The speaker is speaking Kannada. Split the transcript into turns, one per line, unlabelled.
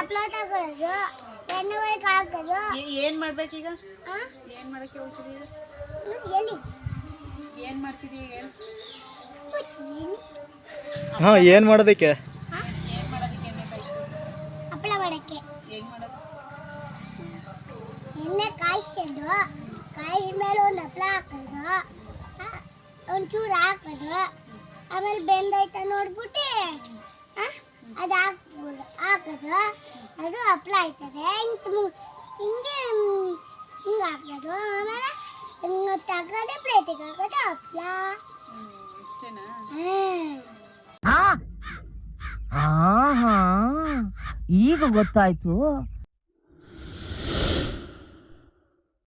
ಹಪ್ಪಳ ತಗೊಳ್ಳೋದು ಎಣ್ಣೆ ಒಳಗೆ ಹಾಕೋದು.
ಏನು ಮಾಡ್ಬೇಕೀಗ? ಏನು ಮಾಡೋಕ್ಕೆ ಹೋಗ್ತಿದ್ದೀಗ?
ಎಲ್ಲಿ
ಏನು ಮಾಡ್ತಿದ್ದೀಗ ಹೇಳು?
ಹಾಂ, ಏನು ಮಾಡೋದಕ್ಕೆ?
ಏನು ಮಾಡೋದಕ್ಕೆ ಎಣ್ಣೆ ಕಾಯಿಸ್ಬೇಕು?
ಹಪ್ಪಳ ಮಾಡೋಕ್ಕೆ
ಹೆಂಗೆ ಮಾಡೋದು?
ಎಣ್ಣೆ ಕಾಯಿಸೋದು, ಕಾಯಿ ಮೇಲೆ ಒಂದು ಹಪ್ಪಳ ಹಾಕೋದು, ಒಂಚೂರು ಹಾಕೋದು, ಆಮೇಲೆ ಬೆಂದೈತ ನೋಡ್ಬಿಟ್ಟು ಅದು ಹಾಕೋದು, ಅದು ಹಪ್ಪಳ ಆಯ್ತದೆ. ಹಿಂಗೆ ಹಾಕೋದು, ಆಮೇಲೆ ಹಿಂಗೆ ತಗೋದು, ಪ್ಲೇಟಿಗೆ ಹಾಕೋದು ಹಪ್ಪಳ.
ಇಷ್ಟೇನಾ?
ಈಗ ಗೊತ್ತಾಯ್ತು